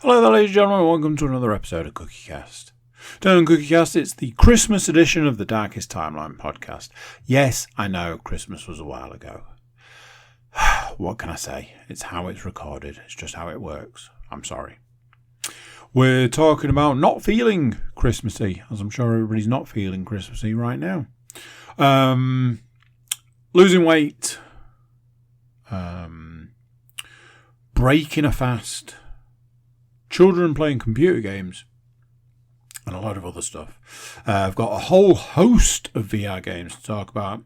Hello there, ladies and gentlemen, welcome to another episode of CookieCast. Today on CookieCast, it's the Christmas edition of the Darkest Timeline podcast. Yes, I know Christmas was a while ago. What can I say? It's how it's recorded. It's just how it works. I'm sorry. We're talking about not feeling Christmassy, as I'm sure everybody's not feeling Christmassy right now. Losing weight, breaking a fast, children playing computer games, and a lot of other stuff. I've got a whole host of VR games to talk about,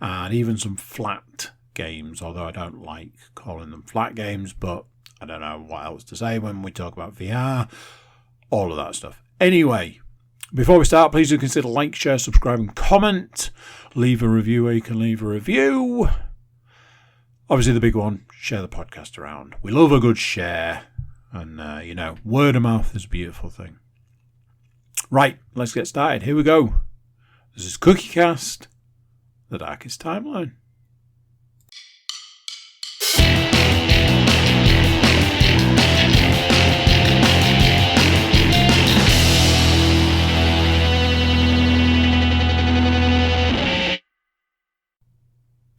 and even some flat games, although I don't like calling them flat games, but I don't know what else to say when we talk about VR, all of that stuff. Anyway, before we start, please do consider like, share, subscribe, and comment. Leave a review where you can leave a review. Obviously, the big one, share the podcast around. We love a good share. And, word of mouth is a beautiful thing. Right, let's get started. Here we go. This is CookieCast, the Darkest Timeline.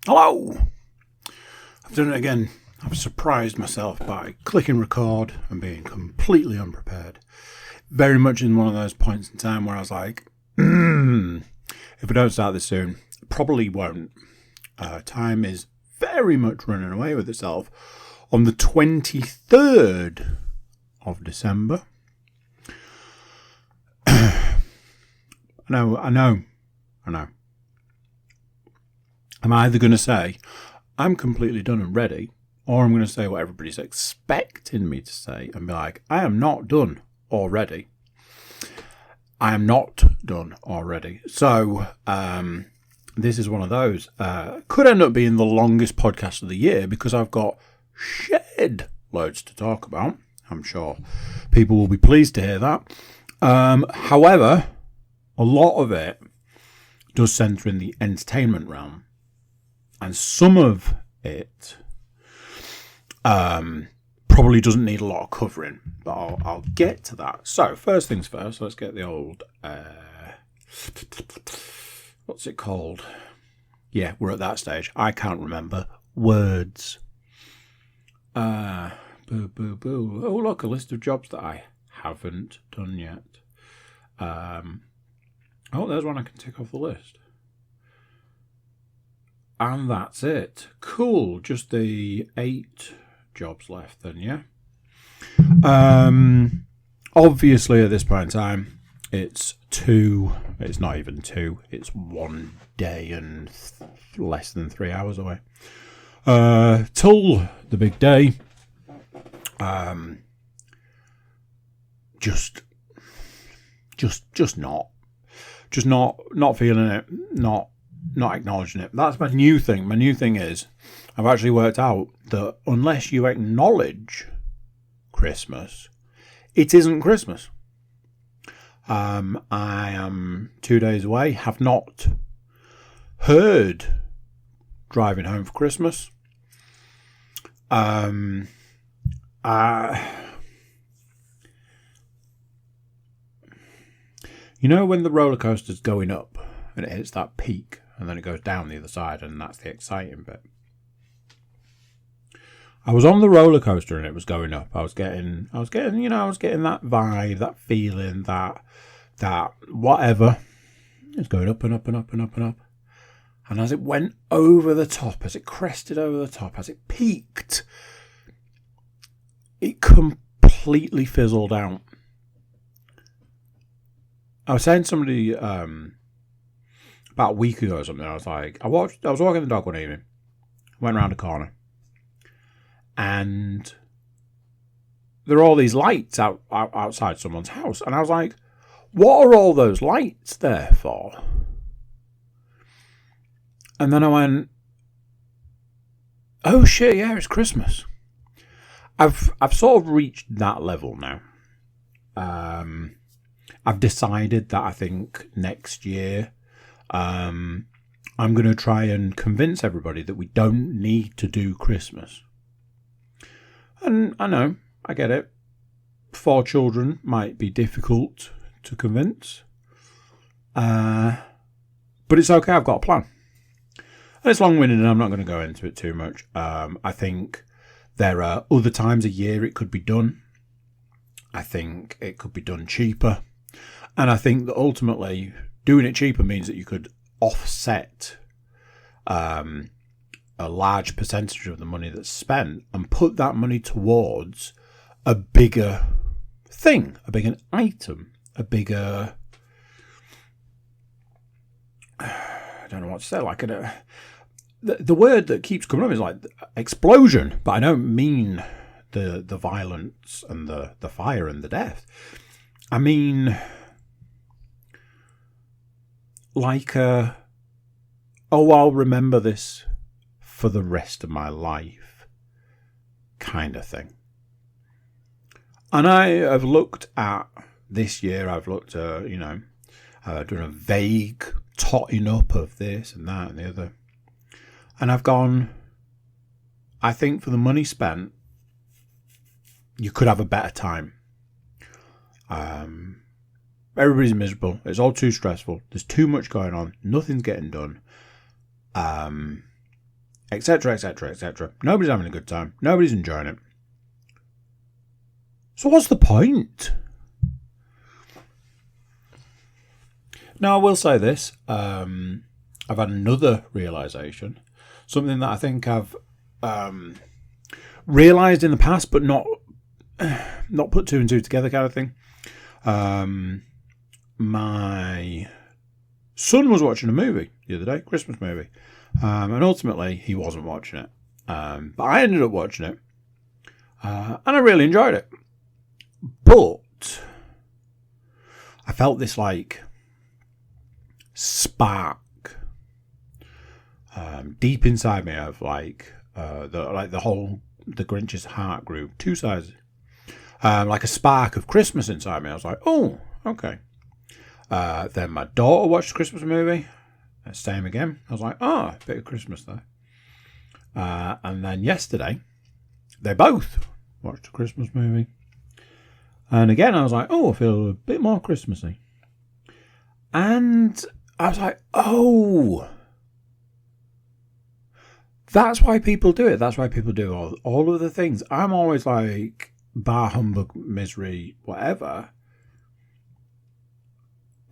Hello! I've done it again. I've surprised myself by clicking record and being completely unprepared. Very much in one of those points in time where I was like, if I don't start this soon, probably won't. Time is very much running away with itself. On the 23rd of December. I know. I'm either going to say, I'm completely done and ready, or I'm going to say what everybody's expecting me to say and be like, I am not done already. I am not done already. So, this is one of those. Could end up being the longest podcast of the year because I've got shed loads to talk about. I'm sure people will be pleased to hear that. However, a lot of it does centre in the entertainment realm. And some of it probably doesn't need a lot of covering, but I'll get to that. So, first things first, let's get the old, what's it called? Yeah, we're at that stage. I can't remember. Words. Oh, look, a list of jobs that I haven't done yet. There's one I can tick off the list. And that's it. Cool. Just the 8 jobs left then, yeah? Obviously, at this point in time, it's not even 2. It's 1 day and less than 3 hours away. Till the big day. Just not feeling it, not acknowledging it. That's my new thing. My new thing is I've actually worked out that unless you acknowledge Christmas, it isn't Christmas. I am 2 days away, have not heard Driving Home for Christmas. You know when the roller coaster's going up and it hits that peak and then it goes down the other side, and that's the exciting bit. I was on the roller coaster and it was going up. I was getting that vibe, that feeling, that whatever. It was going up and up and up and up and up. And as it went over the top, as it crested over the top, as it peaked, it completely fizzled out. I was saying to somebody about a week ago or something. I was like, I was walking the dog one evening, went around a corner, and there are all these lights outside someone's house, and I was like, what are all those lights there for? And then I went, oh shit, yeah, it's Christmas. I've sort of reached that level now. I've decided that I think next year I'm going to try and convince everybody that we don't need to do Christmas. And I know, I get it. 4 children might be difficult to convince. But it's okay, I've got a plan. And it's long-winded and I'm not going to go into it too much. I think there are other times a year it could be done. I think it could be done cheaper. And I think that ultimately doing it cheaper means that you could offset a large percentage of the money that's spent and put that money towards a bigger thing, a bigger item, a bigger... I don't know what to say. Like the word that keeps coming up is like explosion, but I don't mean the violence and the fire and the death. I mean like I'll remember this for the rest of my life kind of thing. And I have looked at this year, I've looked at, done a vague totting up of this and that and the other. And I've gone, I think for the money spent, you could have a better time. Everybody's miserable. It's all too stressful. There's too much going on. Nothing's getting done. Etc, etc, etc. Nobody's having a good time. Nobody's enjoying it. So what's the point? Now, I will say this. I've had another realisation. Something that I think I've realised in the past, but not put 2 and 2 together kind of thing. My son was watching a movie the other day, Christmas movie. And ultimately, he wasn't watching it. But I ended up watching it. And I really enjoyed it. But I felt this like spark deep inside me of like the Grinch's heart grew 2 sizes. Like a spark of Christmas inside me. I was like, oh, okay. Then my daughter watched the Christmas movie. Same again. I was like, a bit of Christmas there. And then yesterday, they both watched a Christmas movie. And again, I was like, I feel a bit more Christmassy. And I was like, that's why people do it. That's why people do all of the things. I'm always like, bar humbug, misery, whatever.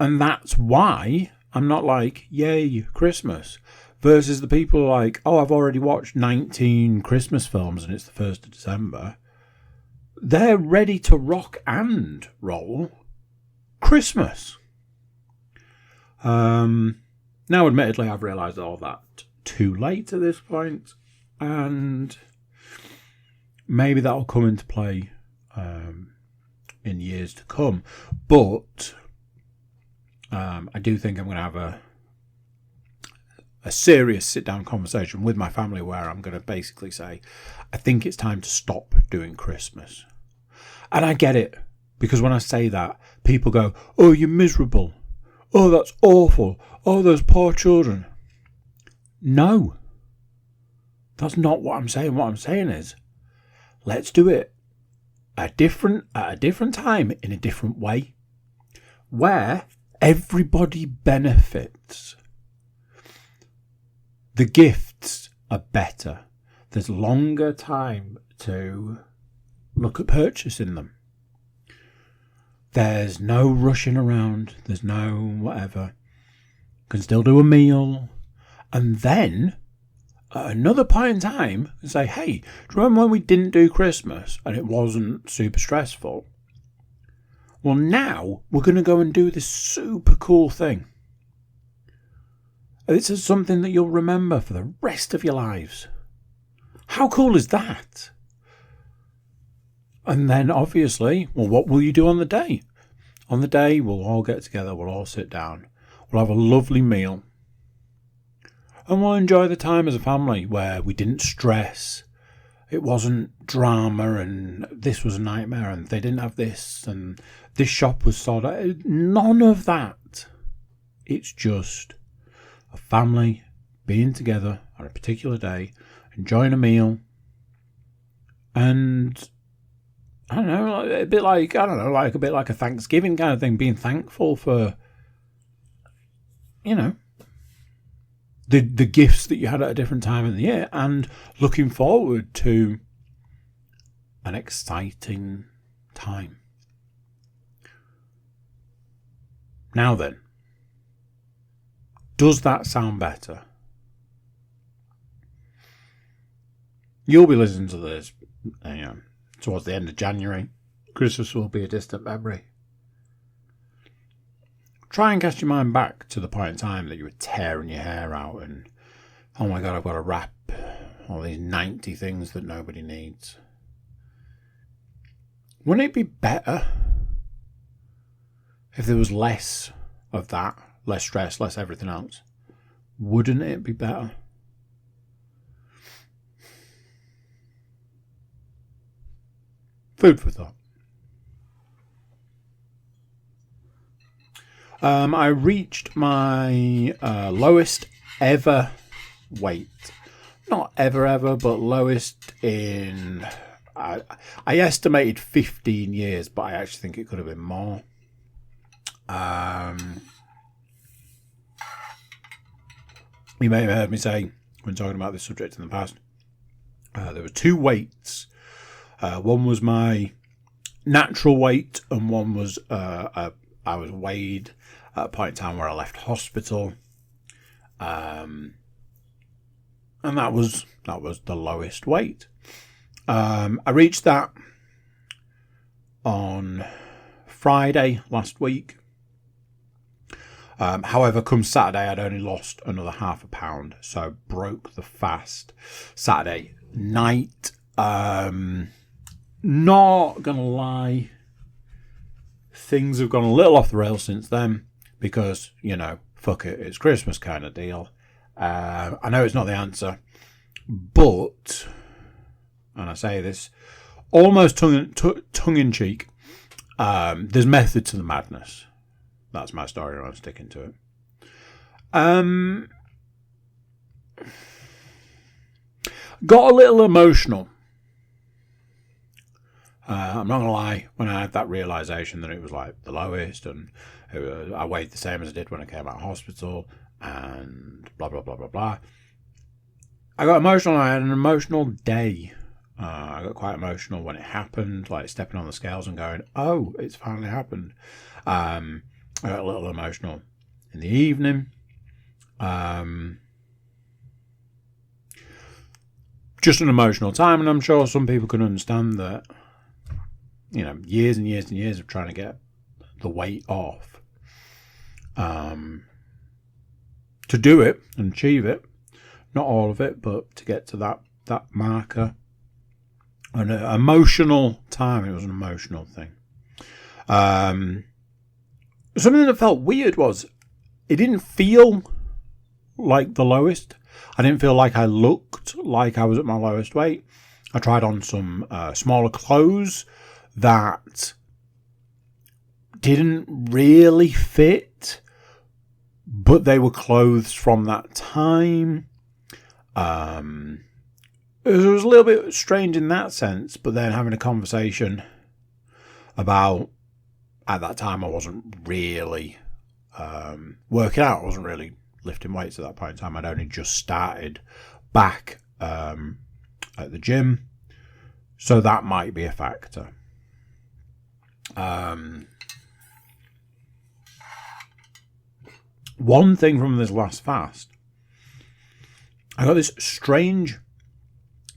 And that's why I'm not like, yay, Christmas. Versus the people like, I've already watched 19 Christmas films and it's the 1st of December. They're ready to rock and roll Christmas. Now, admittedly, I've realised all that too late at this point. And maybe that'll come into play in years to come. But I do think I'm going to have a serious sit-down conversation with my family where I'm going to basically say, I think it's time to stop doing Christmas. And I get it, because when I say that, people go, oh, you're miserable. Oh, that's awful. Oh, those poor children. No, that's not what I'm saying. What I'm saying is, let's do it at a different time in a different way, where everybody benefits. The gifts are better. There's longer time to look at purchasing them. There's no rushing around. There's no whatever. Can still do a meal. And then, at another point in time, say, hey, do you remember when we didn't do Christmas and it wasn't super stressful? Well, now we're going to go and do this super cool thing. This is something that you'll remember for the rest of your lives. How cool is that? And then, obviously, well, what will you do on the day? On the day, we'll all get together, we'll all sit down, we'll have a lovely meal, and we'll enjoy the time as a family where we didn't stress. It wasn't drama and this was a nightmare and they didn't have this and this shop was sold out. None of that. It's just a family being together on a particular day, enjoying a meal, and I don't know, a bit like a Thanksgiving kind of thing, being thankful for, the gifts that you had at a different time in the year, and looking forward to an exciting time. Now then, does that sound better? You'll be listening to this, towards the end of January. Christmas will be a distant memory. Try and cast your mind back to the point in time that you were tearing your hair out and, oh my God, I've got to wrap all these 90 things that nobody needs. Wouldn't it be better if there was less of that, less stress, less everything else? Wouldn't it be better? Food for thought. I reached my lowest ever weight. Not ever, but lowest in... I estimated 15 years, but I actually think it could have been more. You may have heard me say, when talking about this subject in the past, there were two weights. One was my natural weight, and one was I was weighed at a point in time where I left hospital, and that was the lowest weight. I reached that on Friday last week. However, come Saturday, I'd only lost another ½ pound, so I broke the fast Saturday night. Not gonna lie, things have gone a little off the rails since then because, fuck it, it's Christmas kind of deal. I know it's not the answer, but, and I say this almost tongue in cheek, there's method to the madness. That's my story, and I'm sticking to it. Got a little emotional. I'm not going to lie, when I had that realisation that it was like the lowest, and I weighed the same as I did when I came out of hospital, and blah, blah, blah, blah, blah. I got emotional. I had an emotional day. I got quite emotional when it happened, like stepping on the scales and going, oh, it's finally happened. I got a little emotional in the evening. Just an emotional time, and I'm sure some people can understand that, years and years and years of trying to get the weight off. To do it and achieve it, not all of it, but to get to that marker. An emotional time. It was an emotional thing. Something that felt weird was it didn't feel like the lowest. I didn't feel like I looked like I was at my lowest weight. I tried on some smaller clothes that didn't really fit, but they were clothes from that time. It was a little bit strange in that sense, but then having a conversation about, at that time, I wasn't really working out. I wasn't really lifting weights at that point in time. I'd only just started back at the gym, so that might be a factor. One thing from this last fast, I got this strange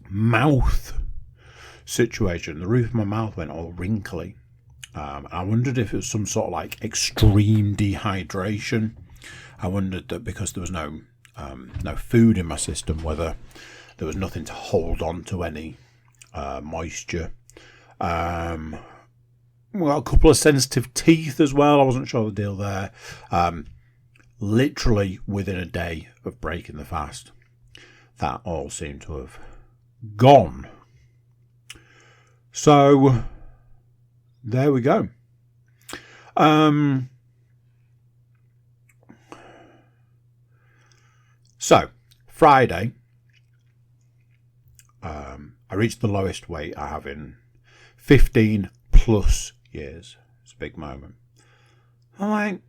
mouth situation. The roof of my mouth went all wrinkly. I wondered if it was some sort of like extreme dehydration. I wondered that because there was no food in my system, whether there was nothing to hold on to any moisture. Well, a couple of sensitive teeth as well. I wasn't sure the deal there. Literally within a day of breaking the fast, that all seemed to have gone. So there we go. So Friday, I reached the lowest weight I have in 15 plus years. It's a big moment. I'm like,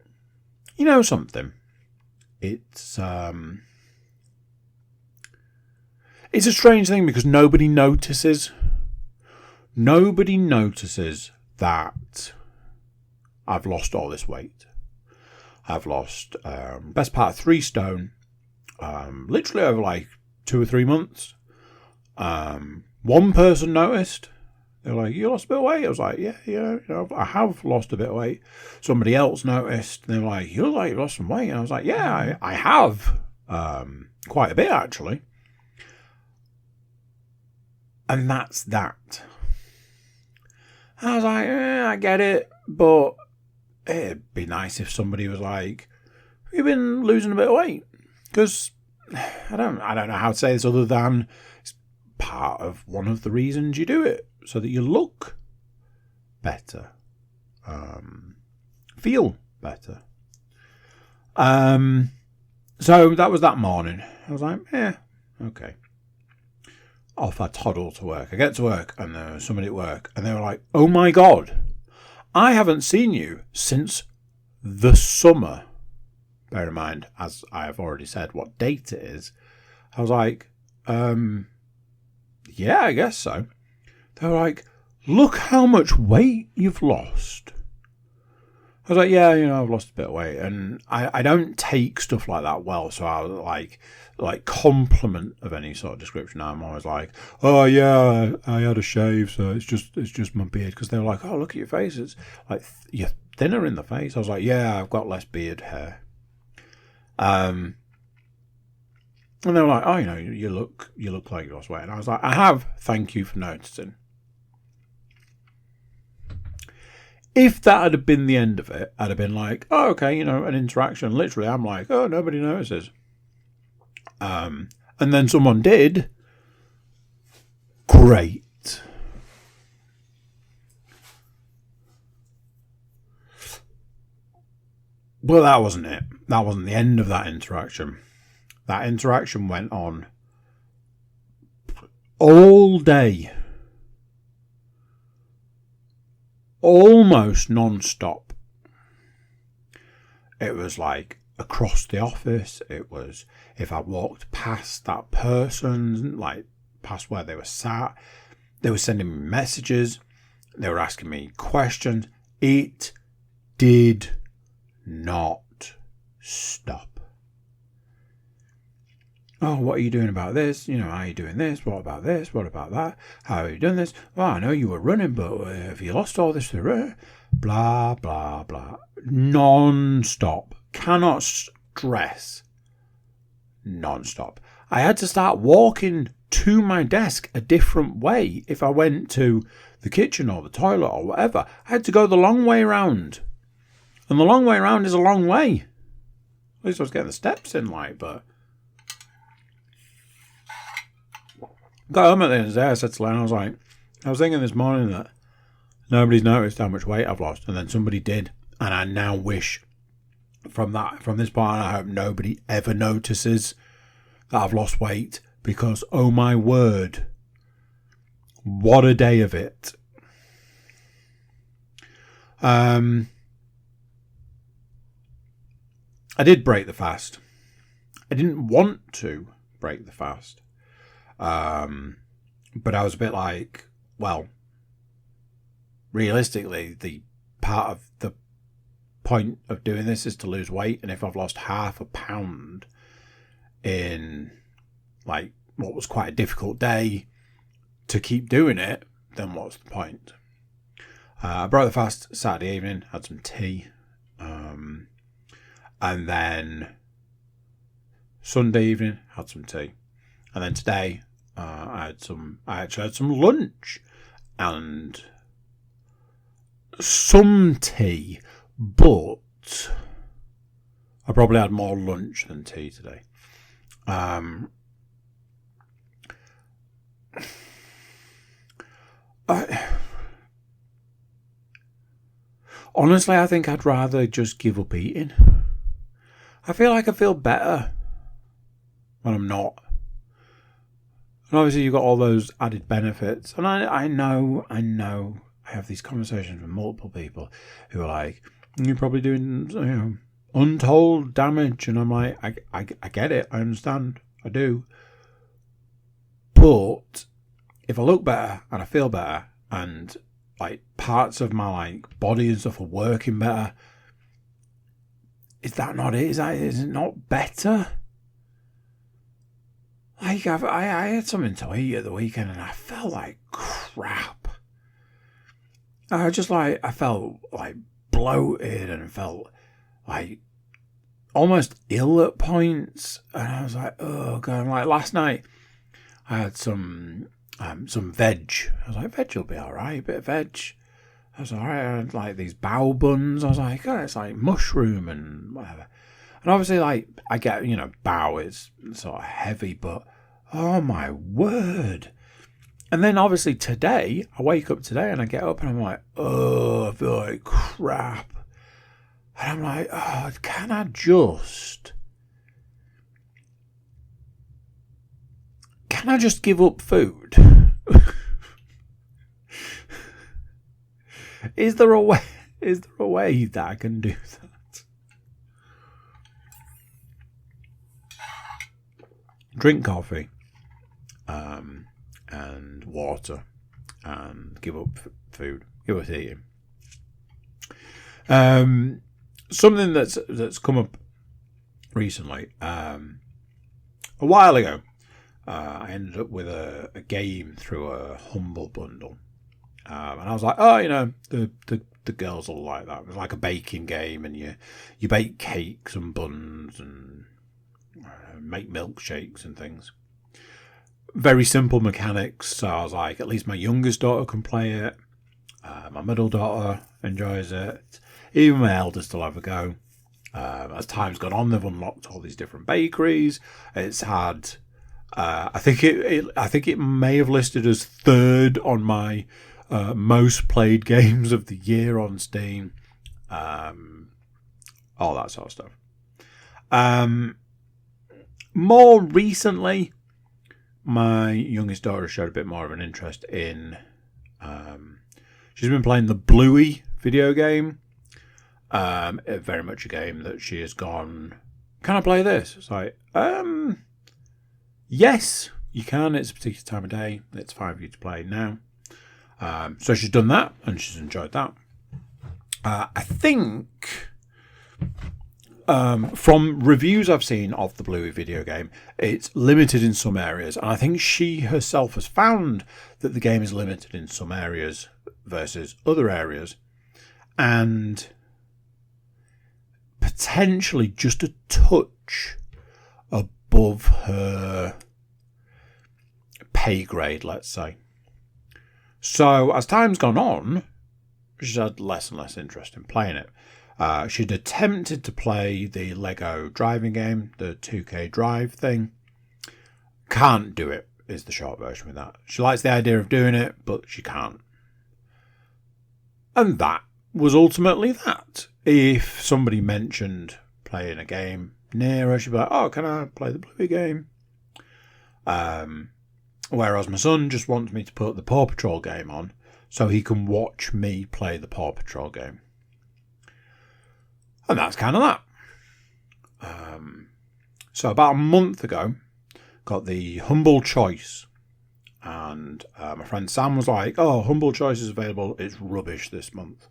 you know something? It's a strange thing because nobody notices. Nobody notices that I've lost all this weight. I've lost best part of 3 stone, literally over like 2 or 3 months. One person noticed. They were like, "You lost a bit of weight?" I was like, yeah, I have lost a bit of weight. Somebody else noticed. They were like, "You look like you lost some weight." And I was like, "Yeah, I have. Quite a bit, actually." And that's that. I was like, I get it, but it'd be nice if somebody was like, "Have you been losing a bit of weight?" Because I don't know how to say this other than it's part of one of the reasons you do it, so that you look better, feel better. So that was that morning. I was like, okay. Off I toddle to work. I get to work and there was somebody at work and they were like, "Oh my God, I haven't seen you since the summer." Bear in mind, as I have already said, what date it is. I was like, yeah, I guess so. They were like, "Look how much weight you've lost." I was like, yeah, I've lost a bit of weight. And I don't take stuff like that well. So I was like compliment of any sort of description. I'm always like, "Oh yeah, I had a shave. So it's just my beard." Because they were like, "Oh, look at your face. It's like you're thinner in the face." I was like, "Yeah, I've got less beard hair." And they were like, "Oh, you look like you lost weight." And I was like, "I have. Thank you for noticing." If that had been the end of it, I'd have been like, "Oh, okay, an interaction." Literally, I'm like, "Oh, nobody notices." And then someone did. Great. Well, that wasn't it. That wasn't the end of that interaction. That interaction went on all day. Almost non-stop. It was like across the office. It was if I walked past that person, like past where they were sat, they were sending me messages. They were asking me questions. It did not stop. "Oh, what are you doing about this? How are you doing this? What about this? What about that? How are you doing this? Well, I know you were running, but have you lost all this? Blah, blah, blah." Non-stop. Cannot stress. Non-stop. I had to start walking to my desk a different way if I went to the kitchen or the toilet or whatever. I had to go the long way round. And the long way round is a long way. At least I was getting the steps in, but... Got home at the end of the day, I said to Len, I was thinking this morning that nobody's noticed how much weight I've lost, and then somebody did, and I now wish from this point on, I hope nobody ever notices that I've lost weight, because oh my word, what a day of it. I did break the fast. I didn't want to break the fast. But I was a bit like, well, realistically, the part of the point of doing this is to lose weight. And if I've lost half a pound in what was quite a difficult day to keep doing it, then what's the point? I broke the fast Saturday evening, had some tea. And then Sunday evening, had some tea. And then today, I actually had some lunch and some tea, but I probably had more lunch than tea today. Honestly, I think I'd rather just give up eating. I feel like I feel better when I'm not. And obviously you've got all those added benefits. And I know, I have these conversations with multiple people who are like, you're probably doing, untold damage. And I'm like, I get it. I understand. I do. But if I look better and I feel better and like parts of my like body and stuff are working better, is that not it? Is it not better? Like I had something to eat at the weekend and I felt like crap. I felt like bloated and felt like almost ill at points. And I was like, oh god. Like last night I had some veg. I was like, veg will be alright, a bit of veg. I was alright. I had like these bao buns. I was like, oh, it's like mushroom and whatever. And obviously, like, I get, bao is sort of heavy, but oh my word. And then obviously today, I wake up today and I get up and I'm like, oh, I feel like crap. And I'm like, oh, can I just give up food? Is there a way that I can do that? Drink coffee, and water, and give up food. Give up eating. Something that's come up recently. A while ago, I ended up with a game through a Humble bundle. And I was like, oh, the girls will like that. It was like a baking game, and you bake cakes and buns and make milkshakes and things. Very simple mechanics. So I was like, at least my youngest daughter can play it. My middle daughter enjoys it. Even my eldest will have a go. As time's gone on, they've unlocked all these different bakeries. It's had, I think it may have listed as third on my most played games of the year on Steam. All that sort of stuff. More recently, my youngest daughter showed a bit more of an interest in. She's been playing the Bluey video game. Very much a game that she has gone, can I play this? It's like, yes, you can. It's a particular time of day. It's fine for you to play now. So she's done that and she's enjoyed that. I think from reviews I've seen of the Bluey video game, it's limited in some areas. And I think she herself has found that the game is limited in some areas versus other areas. And potentially just a touch above her pay grade, let's say. So as time's gone on, she's had less and less interest in playing it. She'd attempted to play the Lego driving game, the 2K Drive thing. Can't do it, is the short version with that. She likes the idea of doing it, but she can't. And that was ultimately that. If somebody mentioned playing a game near her, she'd be like, oh, can I play the Bluey game? Whereas my son just wants me to put the Paw Patrol game on so he can watch me play the Paw Patrol game. And that's kind of that. So about a month ago, got the Humble Choice. And my friend Sam was like, oh, Humble Choice is available. It's rubbish this month.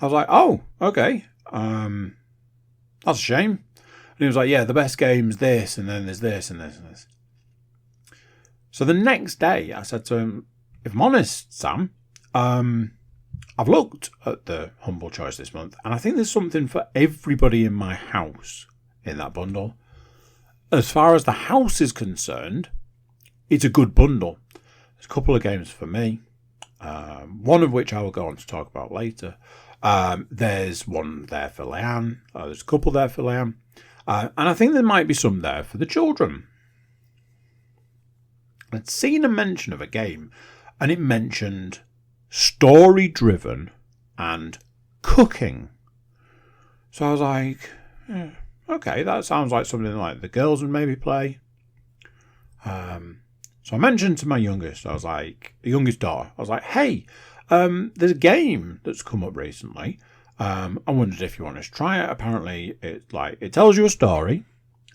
I was like, oh, okay. That's a shame. And he was like, yeah, the best game's this, and then there's this, and this, and this. So the next day, I said to him, if I'm honest, Sam, I've looked at the Humble Choice this month, and I think there's something for everybody in my house in that bundle. As far as the house is concerned, it's a good bundle. There's a couple of games for me, one of which I will go on to talk about later. There's one there for Leanne. There's a couple there for Leanne. And I think there might be some there for the children. I'd seen a mention of a game, and it mentioned story-driven and cooking. So I was like, okay, that sounds like something like the girls would maybe play. So I mentioned to my youngest daughter, I was like, hey, there's a game that's come up recently. I wondered if you want to try it. Apparently, it tells you a story,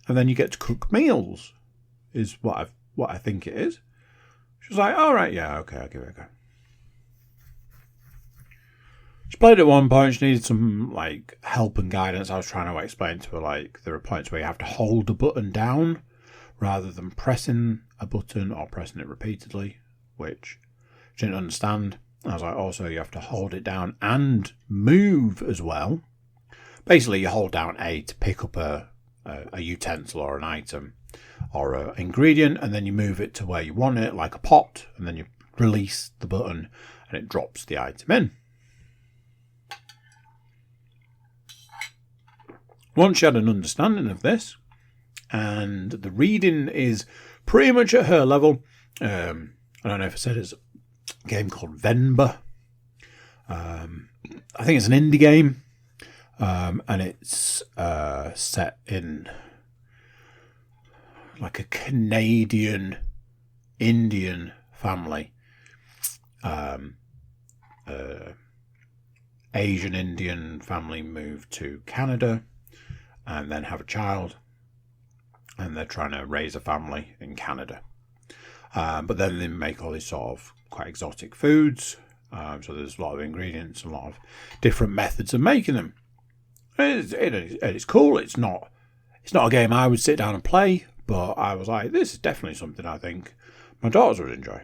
and then you get to cook meals. Is what I think it is. She was like, all right, yeah, okay, I'll give it a go. She played at one point. She needed some help and guidance. I was trying to explain to her there are points where you have to hold a button down rather than pressing a button or pressing it repeatedly, which she didn't understand. I was like, also you have to hold it down and move as well. Basically, you hold down A to pick up a utensil or an item or an ingredient, and then you move it to where you want it, like a pot, and then you release the button and it drops the item in. Once she had an understanding of this, and the reading is pretty much at her level. I don't know if I said it's a game called Venba. I think it's an indie game, and it's set in a Canadian Indian family. Asian Indian family moved to Canada and then have a child, and they're trying to raise a family in Canada. But then they make all these sort of quite exotic foods. So there's a lot of ingredients, a lot of different methods of making them. It's cool. It's not a game I would sit down and play, but I was like, this is definitely something I think my daughters would enjoy.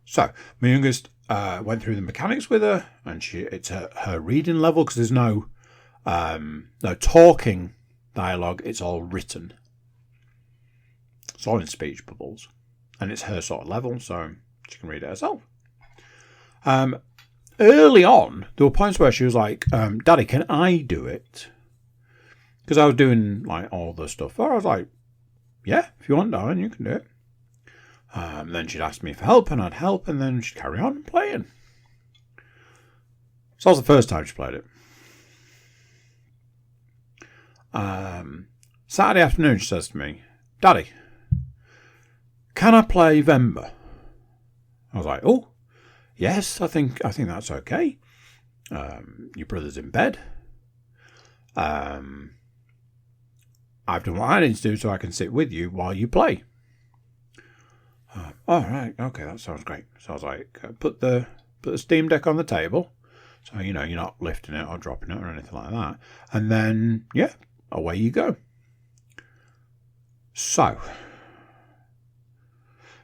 So my youngest went through the mechanics with her, and it's her reading level, because there's no talking dialogue. It's all written. It's all in speech bubbles, and it's her sort of level, so she can read it herself. Early on, there were points where she was like, Daddy, can I do it? Because I was doing all the stuff. I was like, yeah, if you want, darling, you can do it. Then she'd ask me for help, and I'd help, and then she'd carry on playing. So that was the first time she played it. Saturday afternoon, she says to me, Daddy, can I play Venba? I was like, oh, yes, I think that's okay. Your brother's in bed. I've done what I need to do so I can sit with you while you play. All right, okay, that sounds great. So I was like, put the Steam Deck on the table, so you're not lifting it or dropping it or anything like that. And then, yeah, away you go. So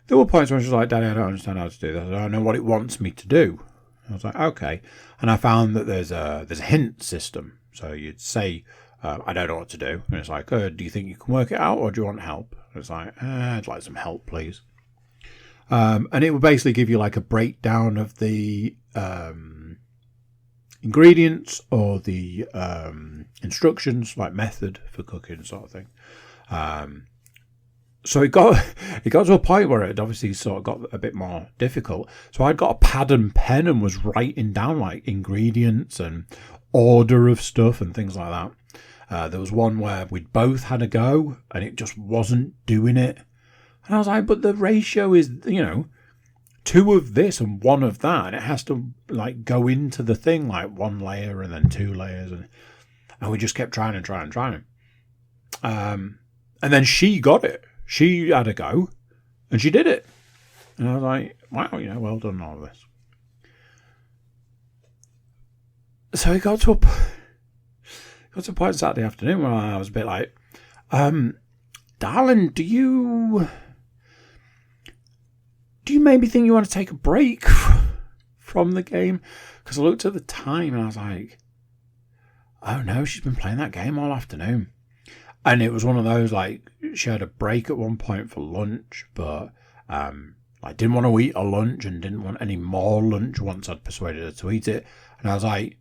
there were points where she was like, Daddy, I don't understand how to do this. I don't know what it wants me to do. I was like, okay. And I found that there's a hint system. So you'd say, I don't know what to do. And it's like, do you think you can work it out, or do you want help? And it's like, I'd like some help, please. And it would basically give you a breakdown of the ingredients or the instructions, method for cooking sort of thing. So it got to a point where it obviously sort of got a bit more difficult. So I'd got a pad and pen and was writing down ingredients and order of stuff and things like that. There was one where we'd both had a go and it just wasn't doing it. And I was like, but the ratio is, 2 of this and 1 of that. And it has to go into the thing 1 layer and then 2 layers. And we just kept trying and trying and trying. And then she got it. She had a go, and she did it. And I was like, wow, well done, all of this. So it got to a point Saturday afternoon where I was a bit like, darling, do you maybe think you want to take a break from the game? Because I looked at the time, and I was like, oh no, she's been playing that game all afternoon. And it was one of those, she had a break at one point for lunch, but I didn't want to eat a lunch and didn't want any more lunch once I'd persuaded her to eat it. And I was like,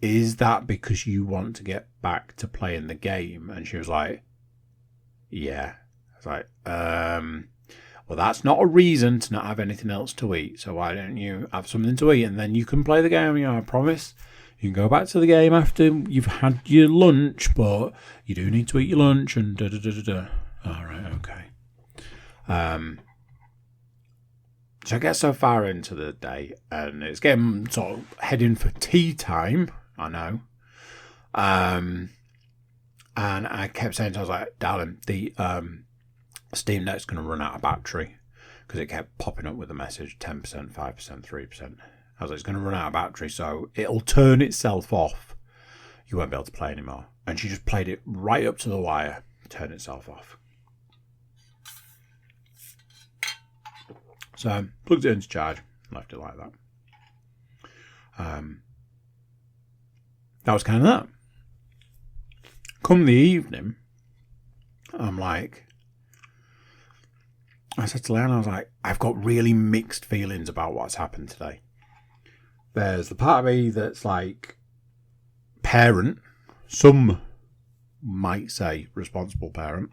is that because you want to get back to playing the game? And she was like, yeah. I was like, well, that's not a reason to not have anything else to eat. So why don't you have something to eat and then you can play the game? I promise. You can go back to the game after you've had your lunch, but you do need to eat your lunch and da-da-da-da-da. All right, okay. So I get so far into the day, and it's getting sort of heading for tea time. I know. And I kept saying to her, I was like, darling, the Steam Deck's going to run out of battery, because it kept popping up with a message, 10%, 5%, 3%. I was like, it's going to run out of battery, so it'll turn itself off. You won't be able to play anymore. And she just played it right up to the wire, turned itself off. So I plugged it into charge, left it like that. That was kind of that. Come the evening, I'm like, I said to Leanne, I was like, I've got really mixed feelings about what's happened today. There's the part of me that's like, parent, some might say responsible parent.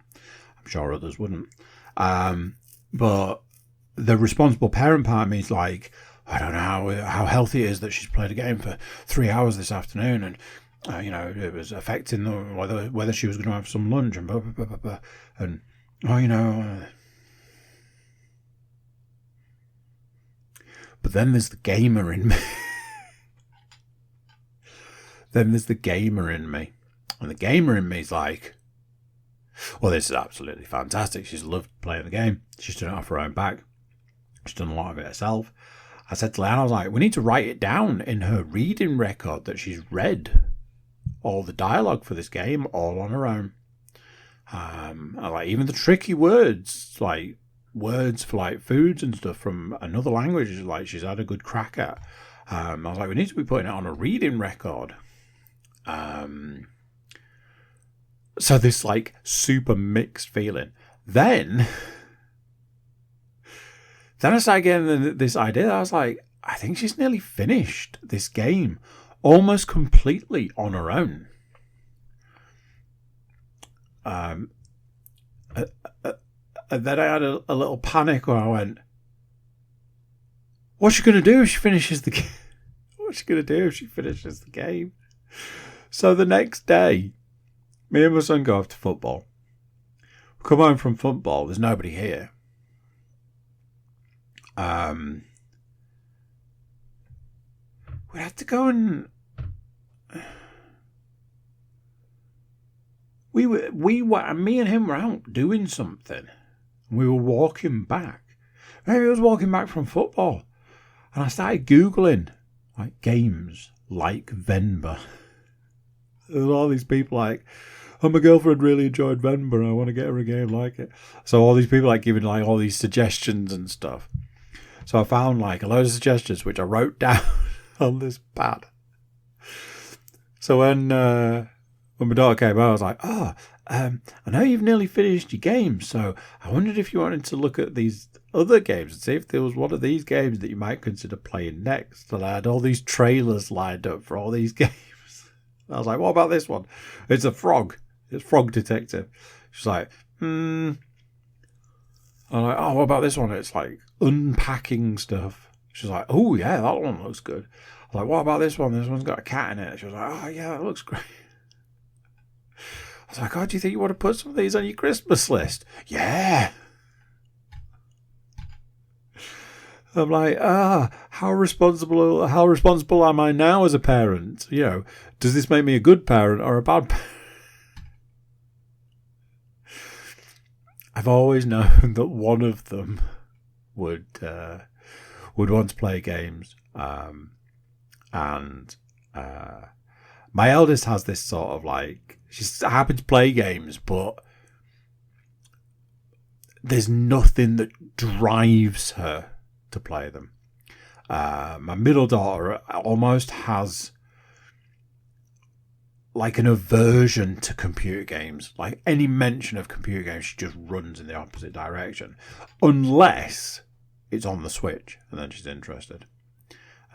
I'm sure others wouldn't. But the responsible parent part of me is like, I don't know how healthy it is that she's played a game for 3 hours this afternoon, and it was affecting whether she was going to have some lunch, and blah, blah, blah, blah, blah. And but then there's the gamer in me. And the gamer in me is like, well, this is absolutely fantastic. She's loved playing the game. She's done it off her own back. She's done a lot of it herself. I said to Leanne, I was like, we need to write it down in her reading record that she's read all the dialogue for this game all on her own. I like even the tricky words, like words for like foods and stuff from another language, like she's had a good crack at. I was like, we need to be putting it on a reading record. So this like super mixed feeling. Then I started getting this idea. I was like, I think she's nearly finished this game almost completely on her own. And then I had a little panic where I went, what's she going to do if she finishes the game? What's she going to do if she finishes the game? So the next day, me and my son go off to football. We come home from football. There's nobody here. We had to go and me and him were out doing something. We were walking back. Maybe I was walking back from football, and I started Googling like games like Venba. There's all these people like, oh, my girlfriend really enjoyed Venba. I want to get her a game like it. So all these people like giving like all these suggestions and stuff. So I found like a load of suggestions which I wrote down on this pad. So when my daughter came out, I was like, I know you've nearly finished your game, so I wondered if you wanted to look at these other games and see if there was one of these games that you might consider playing next. And I had all these trailers lined up for all these games. I was like, what about this one? It's a frog. It's Frog Detective. She's like, I'm like, oh, what about this one? It's like unpacking stuff. She's like, oh, yeah, that one looks good. I'm like, what about this one? This one's got a cat in it. She was like, oh, yeah, that looks great. I was like, oh, do you think you want to put some of these on your Christmas list? Yeah. I'm like, how responsible am I now as a parent? You know, does this make me a good parent or a bad parent? I've always known that one of them would want to play games, and my eldest has this sort of like, she's happy to play games, but there's nothing that drives her to play them. My middle daughter almost has like an aversion to computer games. Like any mention of computer games, she just runs in the opposite direction, unless it's on the Switch, and then she's interested.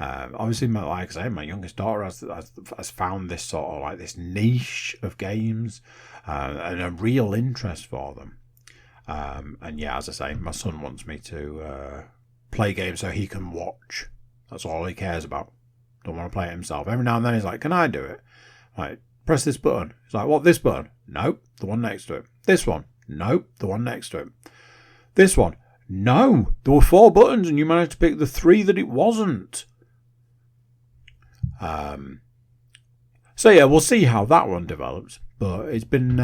Obviously, like I say, my youngest daughter has found this sort of like this niche of games and a real interest for them. And yeah, as I say, my son wants me to play games so he can watch. That's all he cares about. Don't want to play it himself. Every now and then he's like, can I do it? Like, press this button. He's like, what, this button? Nope, the one next to it. This one? Nope, the one next to it. This one, no, there were 4 buttons and you managed to pick the 3 that it wasn't. So yeah, we'll see how that one develops. But it's been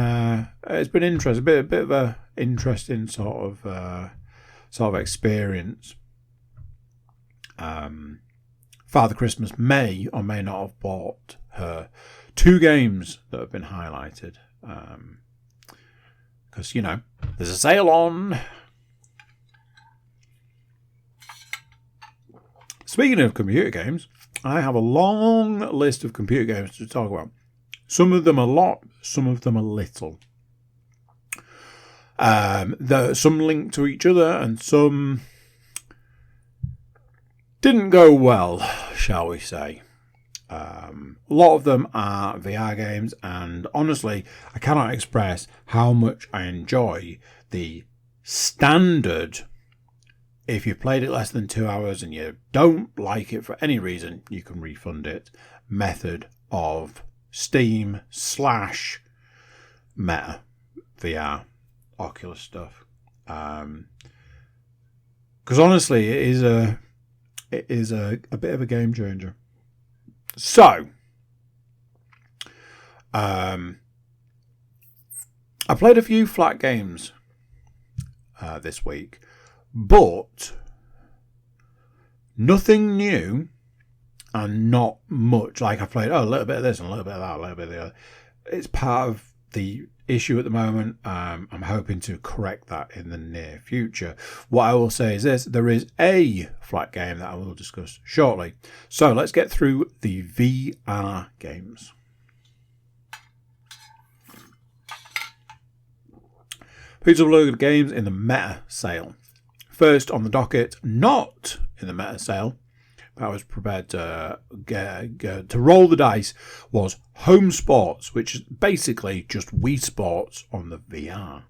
interesting, a bit of a interesting sort of experience. Father Christmas may or may not have bought her 2 games that have been highlighted. Because, there's a sale on. Speaking of computer games, I have a long list of computer games to talk about. Some of them a lot, some of them a little. Some linked to each other and some didn't go well, shall we say. A lot of them are VR games, and honestly, I cannot express how much I enjoy the standard. If you've played it less than 2 hours and you don't like it for any reason, you can refund it. Method of Steam / Meta VR Oculus stuff. Because honestly, it is a bit of a game changer. So, I played a few flat games this week, but nothing new and not much. Like I played a little bit of this and a little bit of that, a little bit of the other. It's part of the issue at the moment. I'm hoping to correct that in the near future. What I will say is this: there is a flat game that I will discuss shortly. So let's get through the VR games. Pizza Blue games in the Meta sale. First on the docket, not in the Meta sale, I was prepared to roll the dice, was Home Sports, which is basically just Wii Sports on the VR.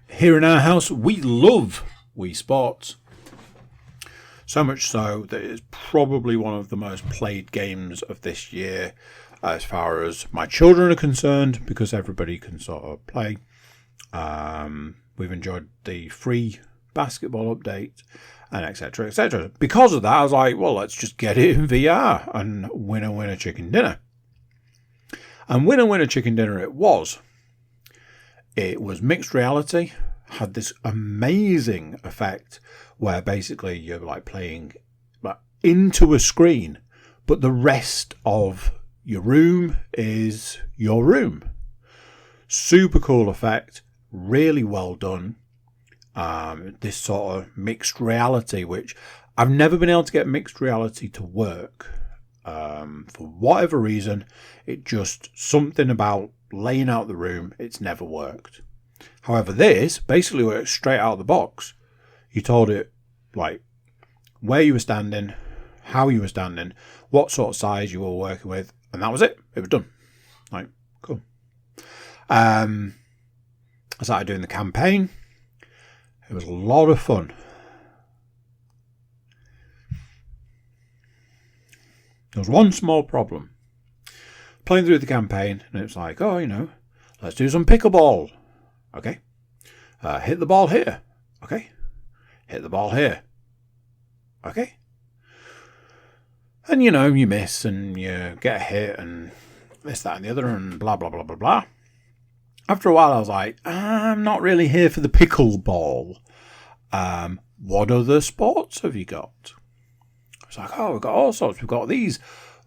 Here in our house, we love Wii Sports. So much so that it's probably one of the most played games of this year as far as my children are concerned, because everybody can sort of play. We've enjoyed the free basketball update and etc. etc. Because of that, I was like, well, let's just get it in VR and winner chicken dinner. And winner chicken dinner it was. It was mixed reality, had this amazing effect where basically you're like playing into a screen, but the rest of your room is your room. Super cool effect, really well done. This sort of mixed reality, which I've never been able to get mixed reality to work. For whatever reason, it just something about laying out the room, it's never worked. However, this basically works straight out of the box. You told it like where you were standing, how you were standing, what sort of size you were working with, and that was it. It was done. Like, cool. I started doing the campaign. It was a lot of fun. There was one small problem. Playing through the campaign, and it's like, let's do some pickleball. Okay. Hit the ball here. Okay. Hit the ball here. Okay. And, you miss and you get a hit and this, that, and the other and blah, blah, blah, blah, blah. After a while, I was like, I'm not really here for the pickleball. What other sports have you got? It's like, we've got all sorts. We've got these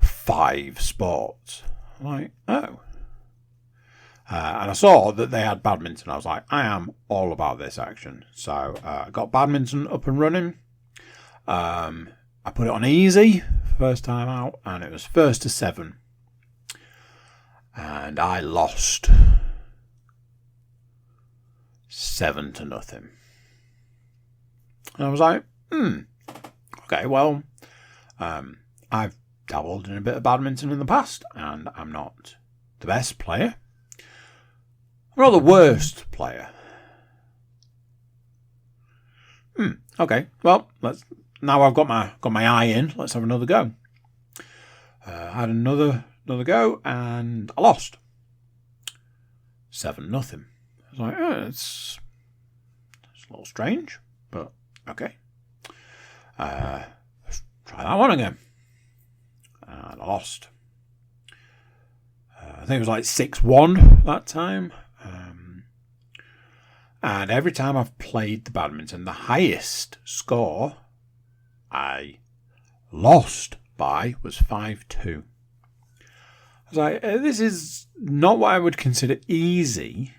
5 sports. I'm like, oh. And I saw that they had badminton. I was like, I am all about this action. So I got badminton up and running. I put it on easy first time out, and it was 1st to 7. And I lost 7-0. And I was like, okay, well, I've dabbled in a bit of badminton in the past, and I'm not the best player. I'm not the worst player. Okay, well, now I've got my eye in. Let's have another go. I had another go, and I lost 7-0. I was like, it's It's a little strange, but okay. Let's try that one again. And I lost. I think it was like 6-1 that time. And every time I've played the badminton, the highest score I lost by was 5-2. I was like, this is not what I would consider easy.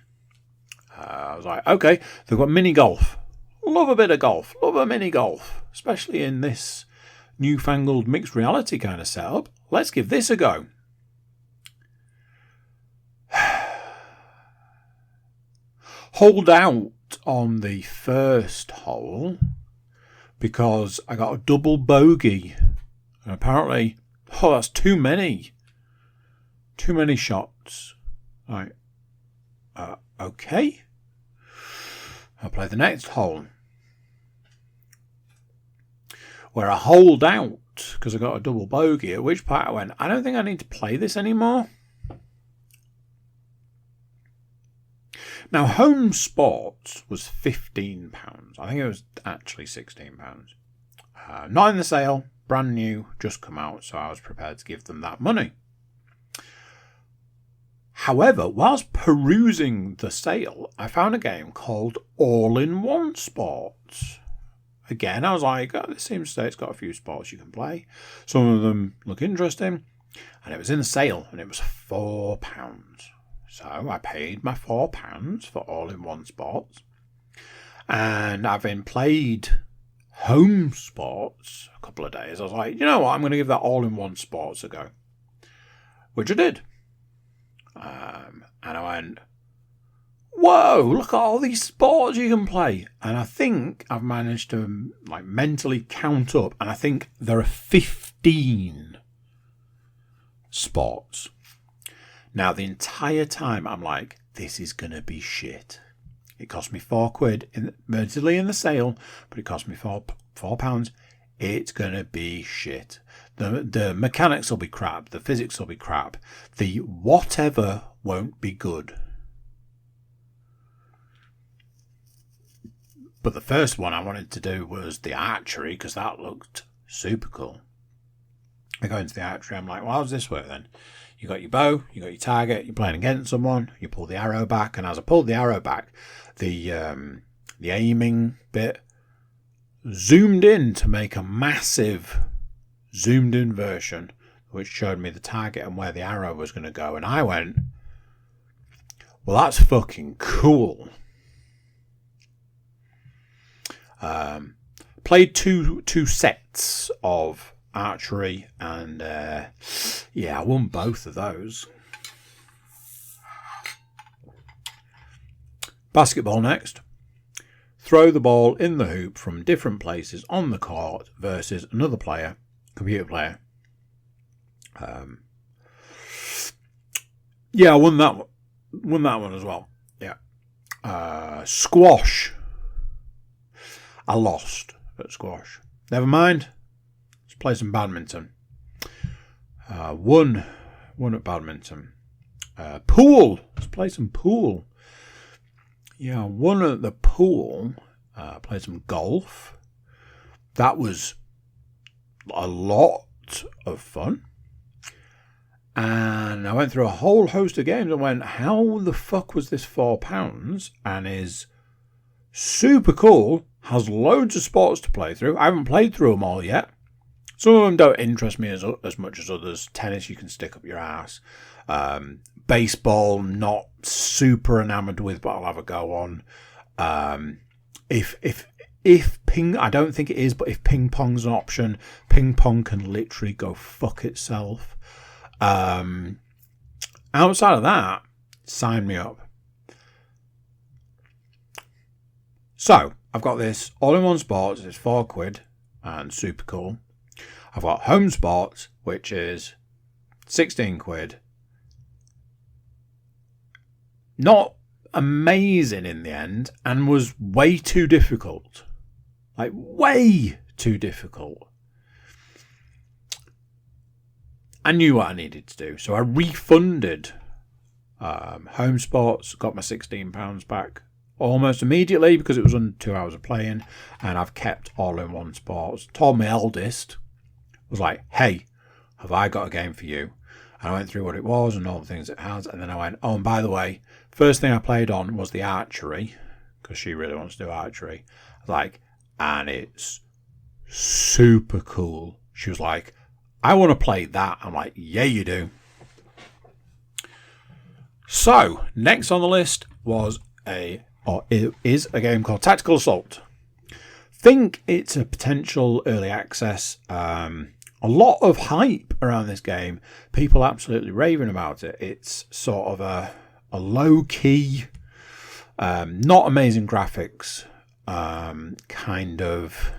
I was like, okay, they've got mini golf. Love a bit of golf. Love a mini golf. Especially in this newfangled mixed reality kind of setup. Let's give this a go. Hold out on the first hole because I got a double bogey. And apparently, that's too many. Too many shots. Right. Okay. I'll play the next hole. Where I hold out because I got a double bogey, at which point I went, I don't think I need to play this anymore. Now, Home Sports was £15. I think it was actually £16. Not in the sale, brand new, just come out, so I was prepared to give them that money. However, whilst perusing the sale, I found a game called All-in-One Sports. Again, I was like, this seems to say it's got a few sports you can play. Some of them look interesting. And it was in the sale, and it was £4. So I paid my £4 for All-in-One Sports. And having played Home Sports a couple of days, I was like, you know what, I'm going to give that All-in-One Sports a go. Which I did. And I went, whoa, look at all these sports you can play. And I think I've managed to mentally count up, and I think there are 15 sports. Now, the entire time I'm like, this is going to be shit. It cost me £4, admittedly in the sale, but it cost me £4. It's going to be shit. The mechanics will be crap. The physics will be crap. The whatever won't be good. But the first one I wanted to do was the archery, because that looked super cool. I go into the archery, I'm like, well, how does this work then? You got your bow, you got your target, you're playing against someone, you pull the arrow back, and as I pulled the arrow back, the aiming bit zoomed in to make a massive zoomed in version, which showed me the target and where the arrow was going to go, and I went, well, that's fucking cool. Played two sets of archery, and I won both of those. Basketball next. Throw the ball in the hoop from different places on the court versus another player, computer player. I won that one. Won that one as well. Yeah. Squash. I lost at squash. Never mind. Let's play some badminton. Won at badminton. Pool. Let's play some pool. Yeah, won at the pool. Played some golf. That was a lot of fun. And I went through a whole host of games and went, how the fuck was this £4? And is super cool. Has loads of sports to play through. I haven't played through them all yet. Some of them don't interest me as much as others. Tennis, you can stick up your ass. Baseball, not super enamoured with, but I'll have a go on. If ping, I don't think it is, but if ping pong's an option, ping pong can literally go fuck itself. Outside of that, sign me up. So, I've got this All-in-One Sports, it's £4 and super cool. I've got Home Sports, which is £16. Not amazing in the end, and was way too difficult. Like, way too difficult. I knew what I needed to do, so I refunded Home Sports, got my £16 back, almost immediately because it was under 2 hours of playing, and I've kept All-in-One Sports. Told my eldest, was like, hey, have I got a game for you? And I went through what it was and all the things it has, and then I went, oh, and by the way, first thing I played on was the archery, because she really wants to do archery. Like, and it's super cool. She was like, I want to play that. I'm like, yeah, you do. So, next on the list is a game called Tactical Assault. Think it's a potential early access. A lot of hype around this game. People absolutely raving about it. It's sort of a low-key, not amazing graphics kind of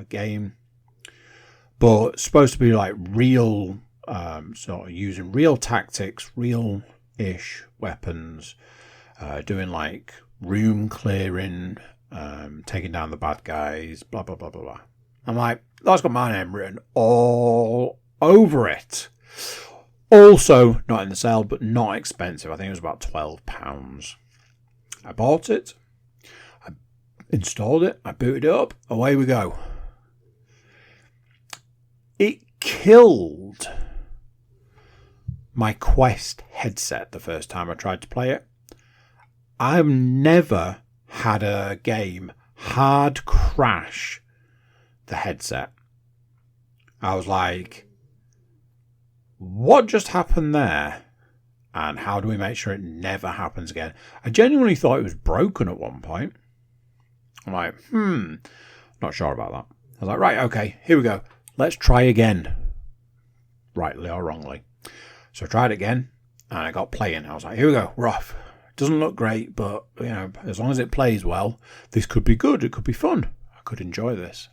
game, but supposed to be like real, sort of using real tactics, real-ish weapons, doing like room clearing, taking down the bad guys, blah, blah, blah, blah, blah. I'm like, that's got my name written all over it. Also, not in the sale, but not expensive. I think it was about £12. I bought it. I installed it. I booted it up. Away we go. It killed my Quest headset the first time I tried to play it. I've never had a game hard crash the headset. I was like, what just happened there? And how do we make sure it never happens again? I genuinely thought it was broken at one point. I'm like, not sure about that. I was like, right, okay, here we go. Let's try again. Rightly or wrongly. So I tried again, and I got playing. I was like, here we go, we're off. It doesn't look great, but you know, as long as it plays well, this could be good. It could be fun. I could enjoy this.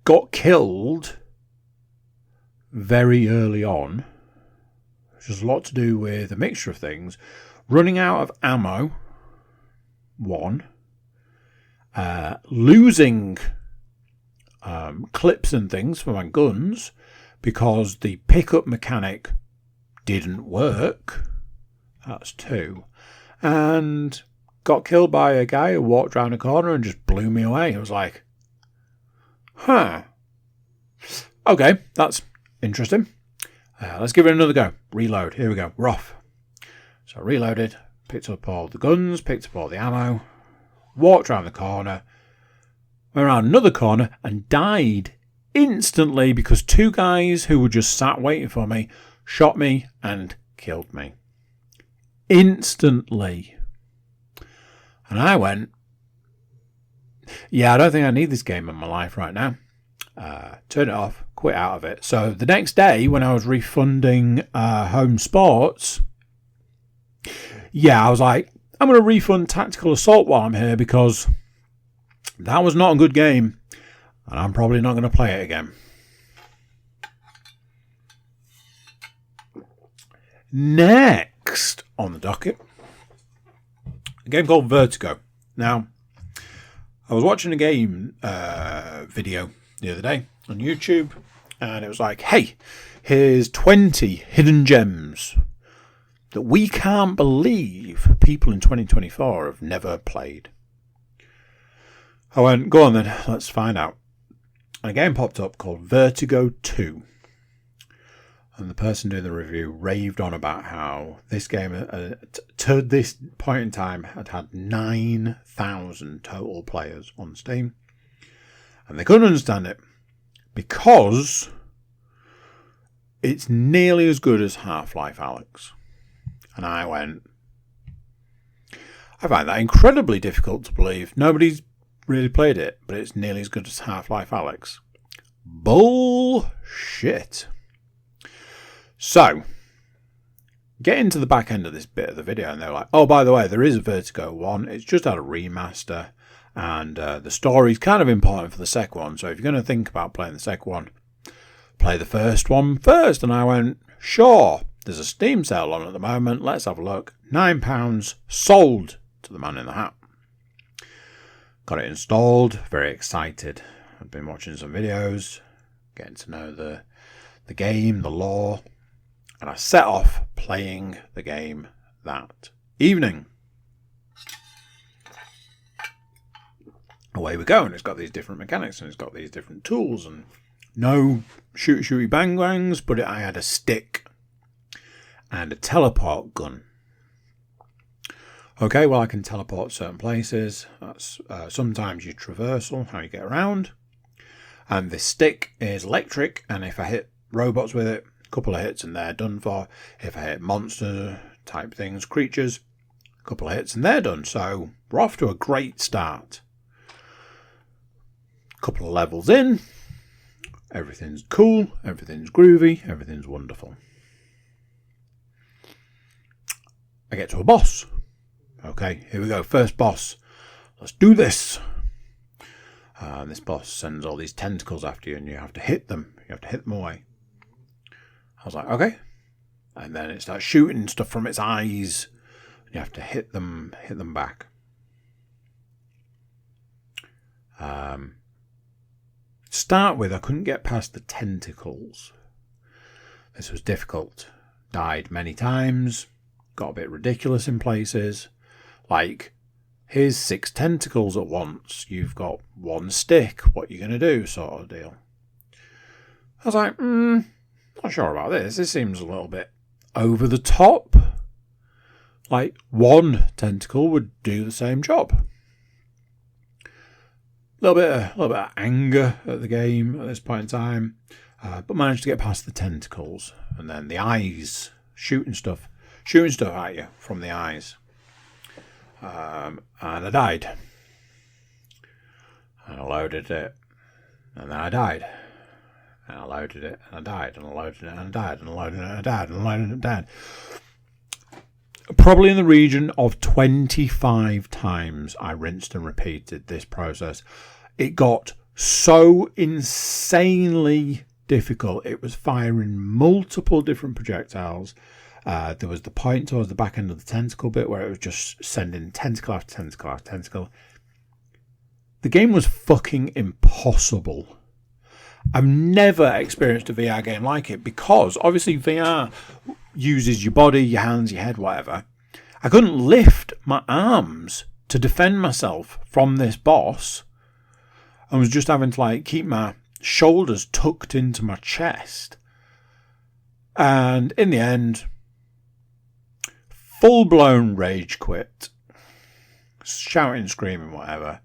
Got killed very early on, which has a lot to do with a mixture of things. Running out of ammo, one. Losing clips and things for my guns because the pickup mechanic didn't work. That's two. And got killed by a guy who walked around a corner and just blew me away. I was like, okay, that's interesting. Let's give it another go. Reload. Here we go. We're off. So I reloaded, picked up all the guns, picked up all the ammo, walked around the corner, went around another corner and died instantly because two guys who were just sat waiting for me shot me and killed me. Instantly. And I went, yeah, I don't think I need this game in my life right now. Turn it off, quit out of it. So the next day when I was refunding Home Sports, I was like, I'm going to refund Tactical Assault while I'm here because that was not a good game and I'm probably not going to play it again. Next on the docket, a game called Vertigo. Now, I was watching a game video the other day on YouTube, and it was like, hey, here's 20 hidden gems that we can't believe people in 2024 have never played. I went, go on then, let's find out. And a game popped up called Vertigo 2. And the person doing the review raved on about how this game, to this point in time, had 9,000 total players on Steam. And they couldn't understand it because it's nearly as good as Half-Life Alyx. And I went, I find that incredibly difficult to believe. Nobody's really played it, but it's nearly as good as Half-Life Alyx. Bullshit. So, get into the back end of this bit of the video, and they're like, oh, by the way, there is a Vertigo 1. It's just had a remaster, and the story's kind of important for the second one. So if you're going to think about playing the second one, play the first one first. And I went, sure, there's a Steam sale on at the moment. Let's have a look. £9 sold to the man in the hat. Got it installed. Very excited. I've been watching some videos, getting to know the game, the lore. And I set off playing the game that evening. Away we go, and it's got these different mechanics, and it's got these different tools, and no shooty bang bangs, but I had a stick and a teleport gun. Okay, well, I can teleport certain places. That's sometimes your traversal, how you get around. And this stick is electric, and if I hit robots with it, a couple of hits and they're done for. If I hit monster type things, creatures, a couple of hits and they're done. So we're off to a great start. Couple of levels in, everything's cool, everything's groovy, everything's wonderful. I get to a boss. Okay, here we go, first boss. Let's do this. This boss sends all these tentacles after you, and you have to hit them. You have to hit them away. I was like, okay. And then it starts shooting stuff from its eyes. And you have to hit them back. Start with, I couldn't get past the tentacles. This was difficult. Died many times. Got a bit ridiculous in places. Like, here's 6 tentacles at once. You've got 1 stick. What are you going to do? Sort of deal. I was like, not sure about this. This seems a little bit over the top. Like, 1 tentacle would do the same job. A little bit of anger at the game at this point in time, but managed to get past the tentacles, and then the eyes shooting stuff at you from the eyes, and I died. And I loaded it, and then I died. And I loaded it, and I died, and I loaded it, and I died, and I loaded it, and I died, and I loaded it, and I died. Probably in the region of 25 times I rinsed and repeated this process. It got so insanely difficult. It was firing multiple different projectiles. There was the point towards the back end of the tentacle bit where it was just sending tentacle after tentacle after tentacle. The game was fucking impossible. I've never experienced a VR game like it, because obviously VR uses your body, your hands, your head, whatever. I couldn't lift my arms to defend myself from this boss. I was just having to keep my shoulders tucked into my chest. And in the end, full-blown rage quit. Shouting, screaming, whatever.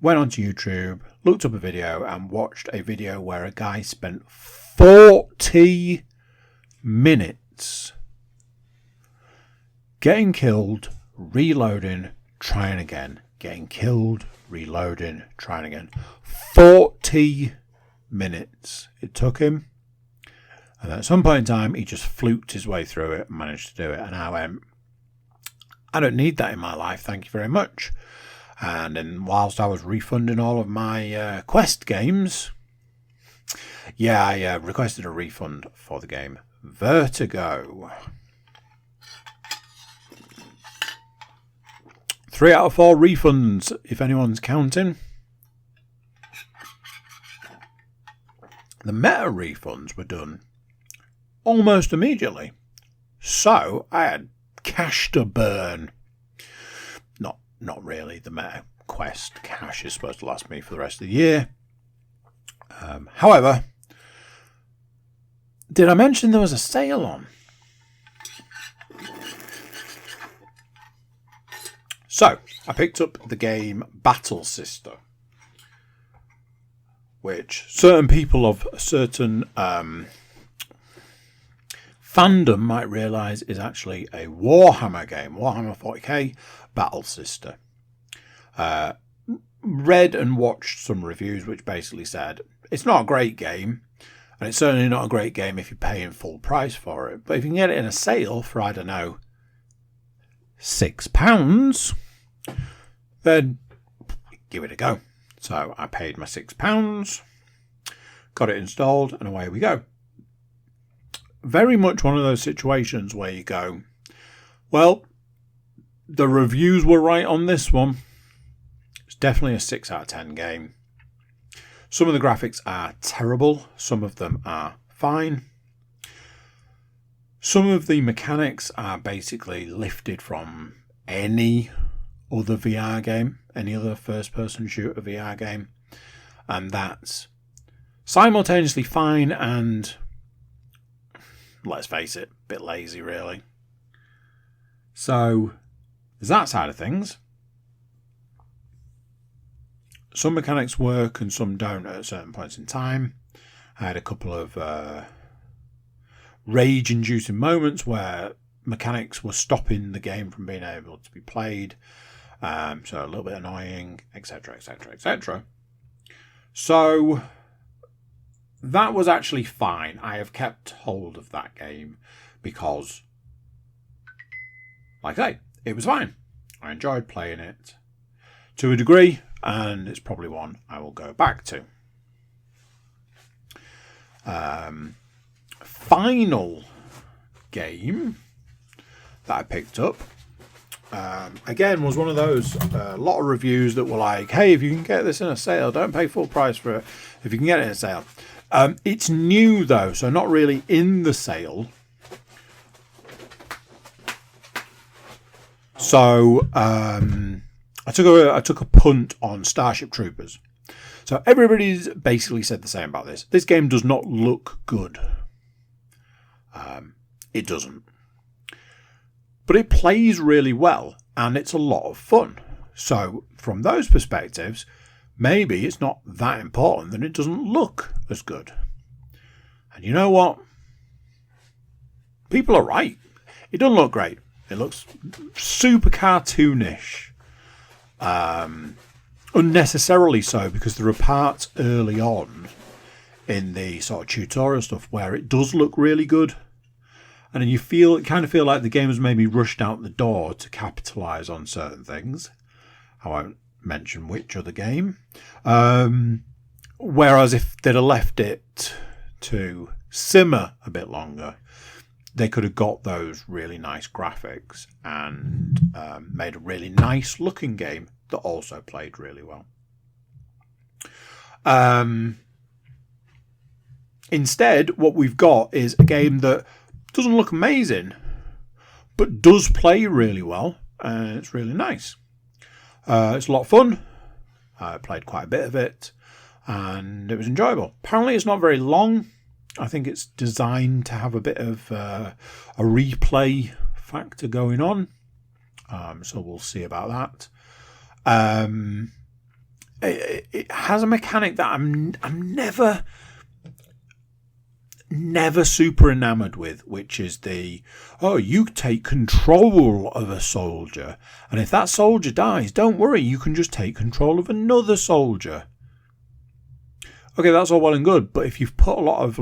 Went onto YouTube, looked up a video and watched a video where a guy spent 40 minutes getting killed, reloading, trying again. Getting killed, reloading, trying again. 40 minutes it took him. And at some point in time, he just fluked his way through it and managed to do it. And I went, I don't need that in my life, thank you very much. And then whilst I was refunding all of my Quest games, I requested a refund for the game Vertigo. 3 out of 4 refunds, if anyone's counting. The meta refunds were done almost immediately. So I had cash to burn. Not really. The Meta Quest cash is supposed to last me for the rest of the year. However, did I mention there was a sale on? So, I picked up the game Battle Sister, which certain people of a certain fandom might realise is actually a Warhammer game, Warhammer 40k Battle Sister. Read and watched some reviews which basically said it's not a great game, and it's certainly not a great game if you're paying full price for it. But if you can get it in a sale for, I don't know, £6, then give it a go. So I paid my £6, got it installed, and away we go. Very much one of those situations where you go, well, the reviews were right on this one. It's definitely a 6 out of 10 game. Some of the graphics are terrible. Some of them are fine. Some of the mechanics are basically lifted from any other VR game, any other first-person shooter VR game, and that's simultaneously fine and, let's face it, a bit lazy, really. So, there's that side of things. Some mechanics work and some don't at certain points in time. I had a couple of rage-inducing moments where mechanics were stopping the game from being able to be played. So a little bit annoying, etc., etc., etc. So that was actually fine. I have kept hold of that game because, like I say, it was fine. I enjoyed playing it to a degree, and it's probably one I will go back to. Final game that I picked up, again, was one of those, a lot of reviews that were like, hey, if you can get this in a sale, don't pay full price for it if you can get it in a sale. It's new though, so not really in the sale. So I took a punt on Starship Troopers. So everybody's basically said the same about this. This game does not look good. It doesn't. But it plays really well, and it's a lot of fun. So from those perspectives, maybe it's not that important that it doesn't look as good. And you know what? People are right. It doesn't look great. It looks super cartoonish. Unnecessarily so, because there are parts early on in the sort of tutorial stuff where it does look really good. And then you kind of feel like the game has maybe rushed out the door to capitalise on certain things. I won't mention which other game. Whereas if they'd have left it to simmer a bit longer, they could have got those really nice graphics and made a really nice looking game that also played really well. Instead, what we've got is a game that doesn't look amazing, but does play really well, and it's really nice. It's a lot of fun. I played quite a bit of it, and it was enjoyable. Apparently it's not very long. I think it's designed to have a bit of a replay factor going on. So we'll see about that. It has a mechanic that I'm never super enamored with, which is you take control of a soldier, and if that soldier dies, don't worry, you can just take control of another soldier. Okay, that's all well and good, but if you've put a lot of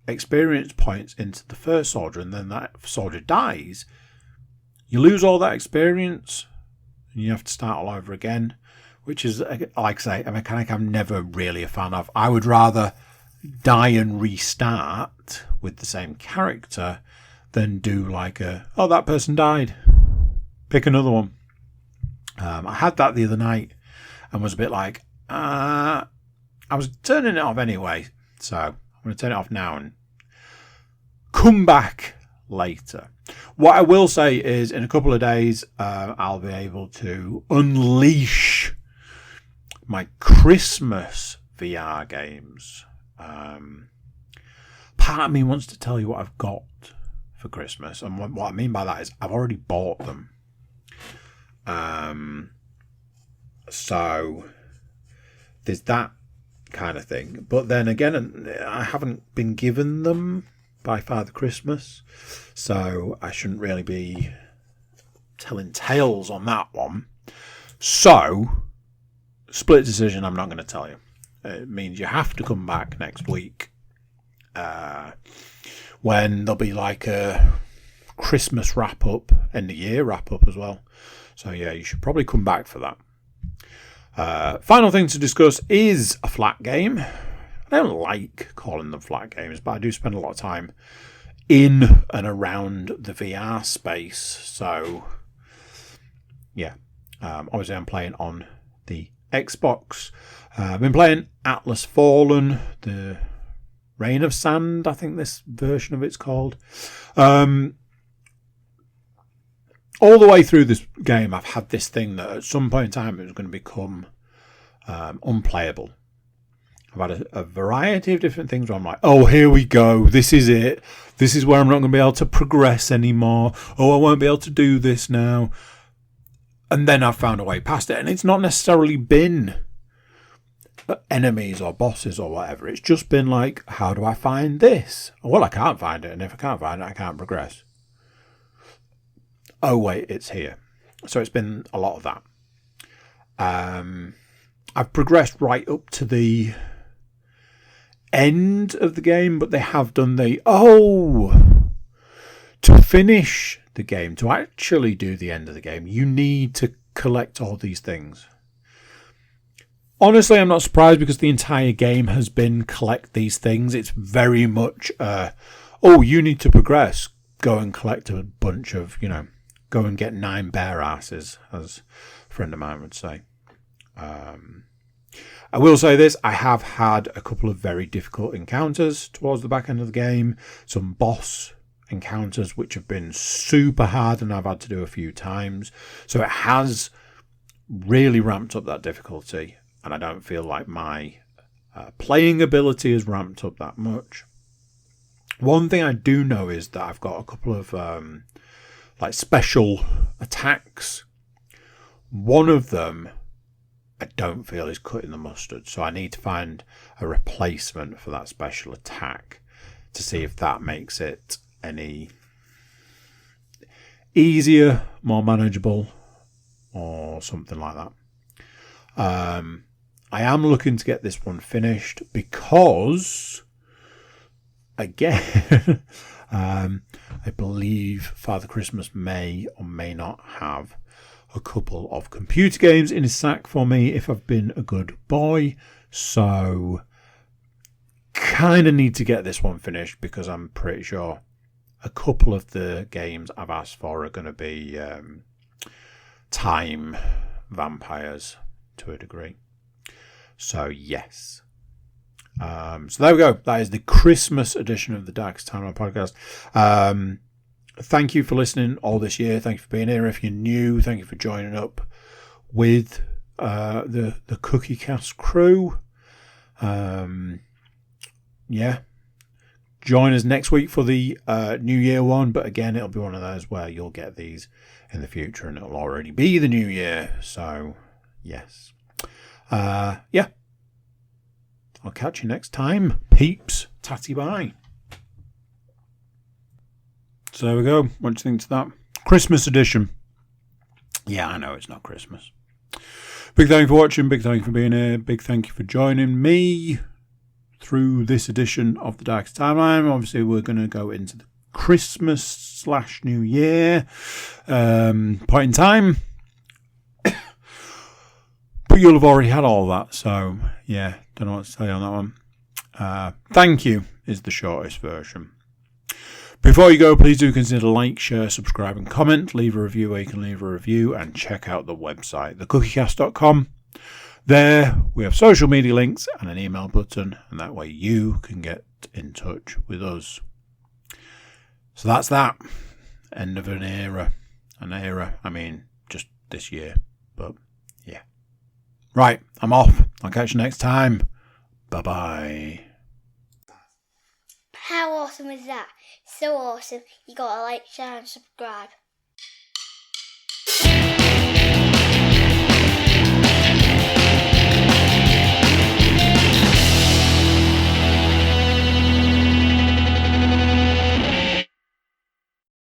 experience points into the first soldier and then that soldier dies, you lose all that experience and you have to start all over again, which is, like I say, a mechanic I'm never really a fan of. I would rather die and restart with the same character than do that person died, pick another one. I had that the other night and was a bit like, I was turning it off anyway, so I'm going to turn it off now and come back later. What I will say is, in a couple of days, I'll be able to unleash my Christmas VR games. Part of me wants to tell you what I've got for Christmas, and what I mean by that is I've already bought them. So there's that kind of thing, but then again, I haven't been given them by Father Christmas, so I shouldn't really be telling tales on that one. So, split decision, I'm not going to tell you. It means you have to come back next week when there'll be a Christmas wrap up, end of year wrap up as well. So yeah, you should probably come back for that. Final thing to discuss is a flat game. I don't like calling them flat games, but I do spend a lot of time in and around the VR space. So yeah, obviously I'm playing on the Xbox. I've been playing Atlas Fallen, the Rain of Sand, I think this version of it's called. All the way through this game, I've had this thing that at some point in time it was going to become unplayable. I've had a variety of different things where I'm like, oh, here we go. This is it. This is where I'm not going to be able to progress anymore. Oh, I won't be able to do this now. And then I've found a way past it. And it's not necessarily been enemies or bosses or whatever. It's just been like, how do I find this? Well, I can't find it. And if I can't find it, I can't progress. Oh, wait, it's here. So it's been a lot of that. I've progressed right up to the end of the game, but they have done to finish the game, to actually do the end of the game, you need to collect all these things. Honestly, I'm not surprised because the entire game has been collect these things. It's very much, you need to progress. Go and collect a bunch of, go and get 9 bear asses, as a friend of mine would say. I will say this, I have had a couple of very difficult encounters towards the back end of the game. Some boss encounters which have been super hard and I've had to do a few times. So it has really ramped up that difficulty, and I don't feel like my playing ability has ramped up that much. One thing I do know is that I've got a couple of special attacks. One of them I don't feel is cutting the mustard, so I need to find a replacement for that special attack to see if that makes it any easier, more manageable, or something like that. I am looking to get this one finished because, again, I believe Father Christmas may or may not have a couple of computer games in his sack for me if I've been a good boy. So kind of need to get this one finished because I'm pretty sure a couple of the games I've asked for are going to be time vampires to a degree. So yes. So there we go. That is the Christmas edition of the Darkest Timeline podcast. Thank you for listening all this year. Thank you for being here. If you're new, thank you for joining up with the Cookie Cast crew. Join us next week for the New Year one. But again, it'll be one of those where you'll get these in the future and it'll already be the New Year. So, yes. I'll catch you next time. Peeps. Tatty bye. So there we go. What do you think to that? Christmas edition. Yeah, I know it's not Christmas. Big thank you for watching. Big thank you for being here. Big thank you for joining me through this edition of the Darkest Timeline. Obviously, we're going to go into the Christmas/New Year point in time. But you'll have already had all that. So, yeah, don't know what to say on that one. Thank you is the shortest version. Before you go, please do consider like, share, subscribe and comment. Leave a review where you can leave a review, and check out the website, thecookiecast.com. There we have social media links and an email button, and that way you can get in touch with us. So that's that. End of an era. I mean, just this year. But yeah. Right, I'm off. I'll catch you next time. Bye-bye. How awesome is that? So awesome. You gotta like, share and subscribe.